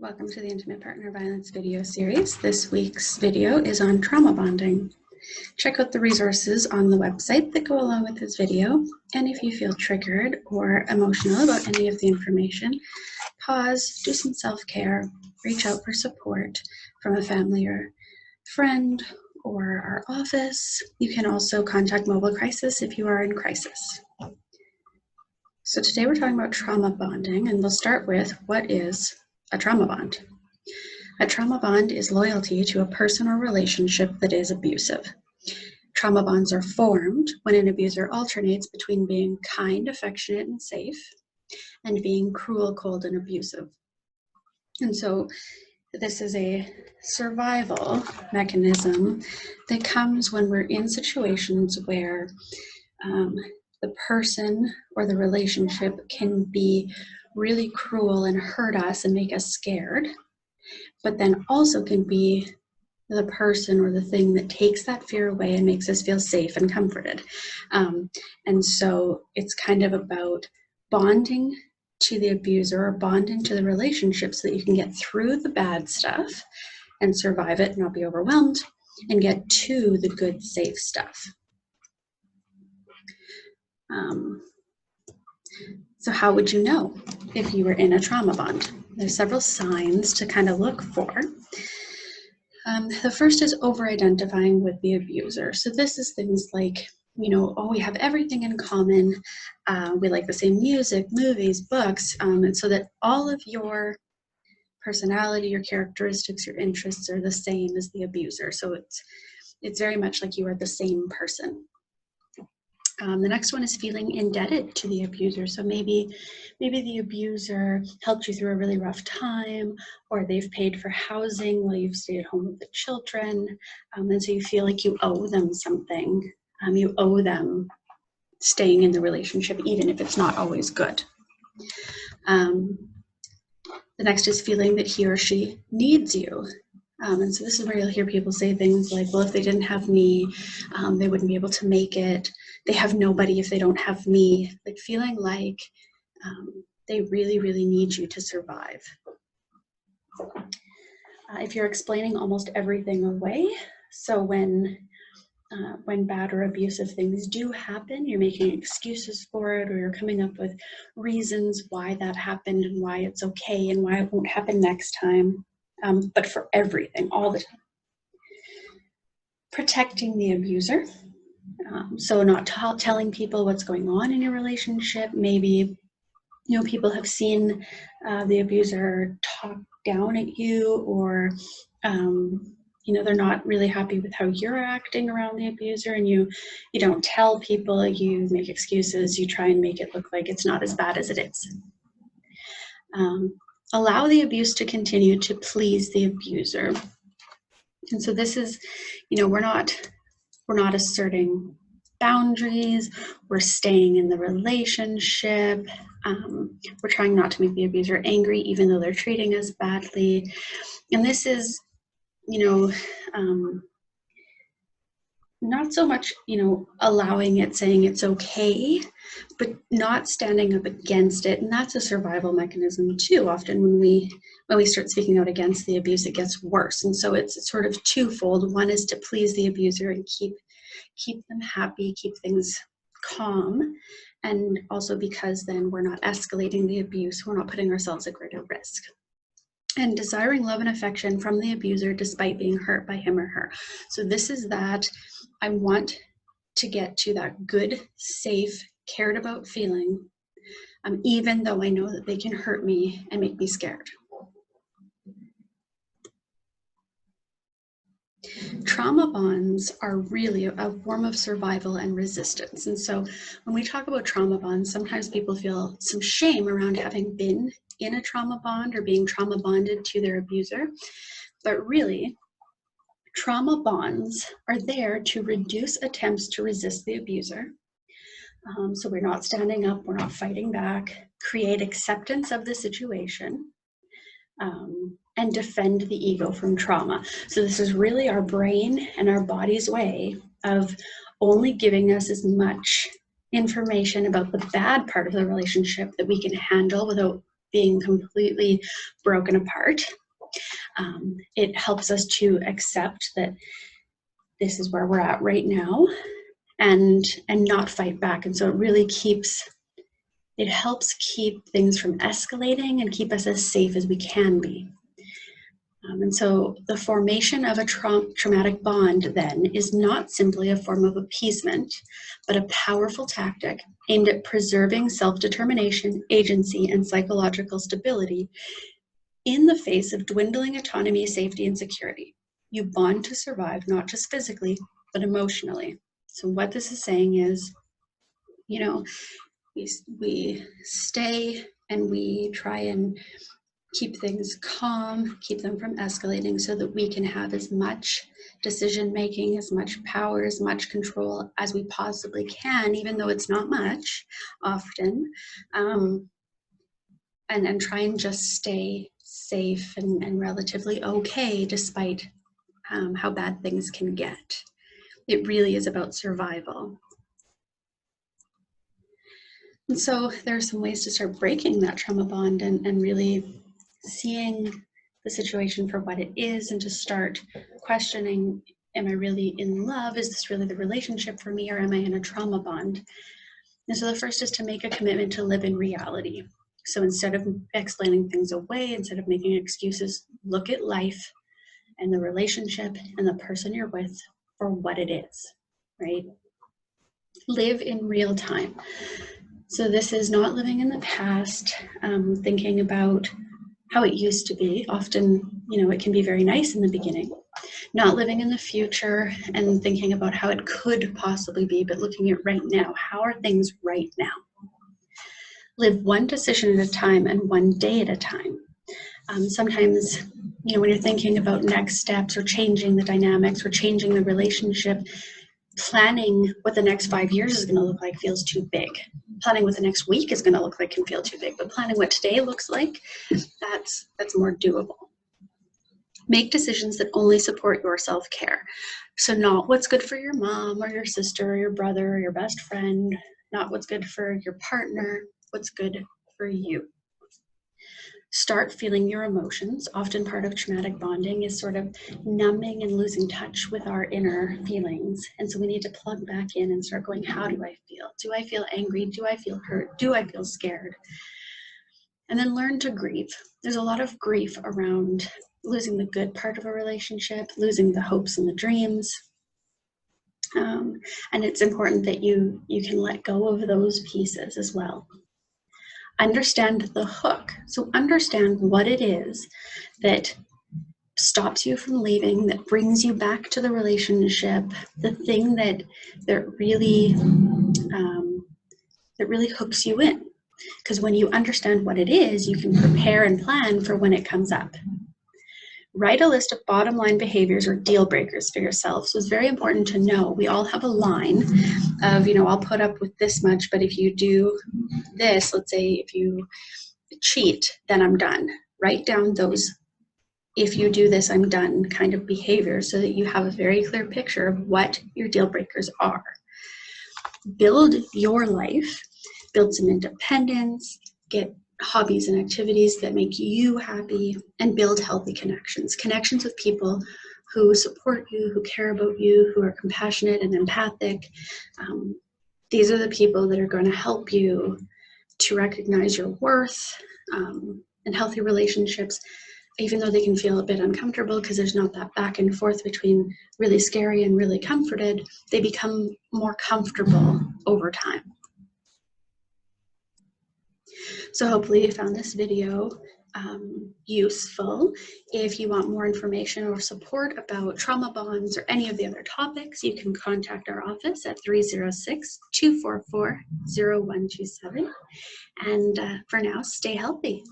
Welcome to the Intimate Partner Violence video series. This week's video is on trauma bonding. Check out the resources on the website that go along with this video, and if you feel triggered or emotional about any of the information, pause, do some self-care, reach out for support from a family or friend or our office. You can also contact Mobile Crisis if you are in crisis. So today we're talking about trauma bonding, and we'll start with what is a trauma bond. A trauma bond is loyalty to a person or relationship that is abusive. Trauma bonds are formed when an abuser alternates between being kind, affectionate, and safe, and being cruel, cold, and abusive. And so this is a survival mechanism that comes when we're in situations where the person or the relationship can be really cruel and hurt us and make us scared, but then also can be the person or the thing that takes that fear away and makes us feel safe and comforted. And so it's kind of about bonding to the abuser or bonding to the relationship so that you can get through the bad stuff and survive it, not be overwhelmed, and get to the good, safe stuff. So how would you know if you were in a trauma bond? There's several signs to kind of look for. The first is over-identifying with the abuser. So this is things like, we have everything in common. We like the same music, movies, books, and so that all of your personality, your characteristics, your interests are the same as the abuser. So it's very much like you are the same person. The next one is feeling indebted to the abuser. So maybe the abuser helped you through a really rough time, or they've paid for housing while you've stayed at home with the children, and so you feel like you owe them something. You owe them staying in the relationship, even if it's not always good. The next is feeling that he or she needs you. And so this is where you'll hear people say things like, well, if they didn't have me, they wouldn't be able to make it. They have nobody if they don't have me. Like feeling like they really, really need you to survive. If you're explaining almost everything away, so when bad or abusive things do happen, you're making excuses for it, or you're coming up with reasons why that happened and why it's okay and why it won't happen next time. But for everything, all the time. Protecting the abuser. So not telling people what's going on in your relationship. Maybe, people have seen the abuser talk down at you, or, they're not really happy with how you're acting around the abuser, and you don't tell people, you make excuses, you try and make it look like it's not as bad as it is. Allow the abuse to continue to please the abuser. And so this is, we're not asserting boundaries, we're staying in the relationship, we're trying not to make the abuser angry even though they're treating us badly. And this is, not so much, allowing it, saying it's okay, but not standing up against it. And that's a survival mechanism too. Often when we start speaking out against the abuse, it gets worse. And so it's sort of twofold. One is to please the abuser and keep them happy, keep things calm. And also because then we're not escalating the abuse, we're not putting ourselves at greater risk. And desiring love and affection from the abuser despite being hurt by him or her. So this is that I want to get to that good, safe, cared about feeling, even though I know that they can hurt me and make me scared. Trauma bonds are really a form of survival and resistance. And so when we talk about trauma bonds, sometimes people feel some shame around having been in a trauma bond or being trauma bonded to their abuser. But really, trauma bonds are there to reduce attempts to resist the abuser. So we're not standing up, we're not fighting back, create acceptance of the situation, and defend the ego from trauma. So this is really our brain and our body's way of only giving us as much information about the bad part of the relationship that we can handle without being completely broken apart. It helps us to accept that this is where we're at right now, and not fight back. And so it helps keep things from escalating and keep us as safe as we can be. And so the formation of a traumatic bond then is not simply a form of appeasement, but a powerful tactic aimed at preserving self-determination, agency, and psychological stability in the face of dwindling autonomy, safety, and security. You bond to survive, not just physically, but emotionally. So what this is saying is, you know, we stay and we try and keep things calm, keep them from escalating so that we can have as much decision making, as much power, as much control as we possibly can, even though it's not much often, and try and just stay safe and relatively okay despite how bad things can get. It really is about survival. And so there are some ways to start breaking that trauma bond and really seeing the situation for what it is, and to start questioning, am I really in love? Is this really the relationship for me, or am I in a trauma bond? And so the first is to make a commitment to live in reality. So instead of explaining things away, instead of making excuses, look at life and the relationship and the person you're with for what it is, right? Live in real time. So this is not living in the past, thinking about how it used to be. Often, it can be very nice in the beginning. Not living in the future and thinking about how it could possibly be, but looking at right now. How are things right now? Live one decision at a time and one day at a time. Sometimes, when you're thinking about next steps or changing the dynamics or changing the relationship, planning what the next 5 years is going to look like feels too big. Planning what the next week is going to look like can feel too big, but planning what today looks like, that's more doable. Make decisions that only support your self-care. So not what's good for your mom or your sister or your brother or your best friend, not what's good for your partner, what's good for you. Start feeling your emotions. Often part of traumatic bonding is sort of numbing and losing touch with our inner feelings. And so we need to plug back in and start going, how do I feel? Do I feel angry? Do I feel hurt? Do I feel scared? And then learn to grieve. There's a lot of grief around losing the good part of a relationship, losing the hopes and the dreams. And it's important that you can let go of those pieces as well. Understand the hook. So understand what it is that stops you from leaving, that brings you back to the relationship, the thing that really hooks you in. Because when you understand what it is, you can prepare and plan for when it comes up. Write a list of bottom line behaviors or deal breakers for yourself. So it's very important to know we all have a line of, I'll put up with this much, but if you do this, let's say if you cheat, then I'm done. Write down those, if you do this, I'm done kind of behaviors so that you have a very clear picture of what your deal breakers are. Build your life, build some independence, get hobbies and activities that make you happy, and build healthy connections with people who support you, who care about you, who are compassionate and empathic. These are the people that are going to help you to recognize your worth, and healthy relationships, even though they can feel a bit uncomfortable because there's not that back and forth between really scary and really comforted, they become more comfortable over time. So hopefully you found this video useful. If you want more information or support about trauma bonds or any of the other topics, you can contact our office at 306-244-0127. And for now, stay healthy.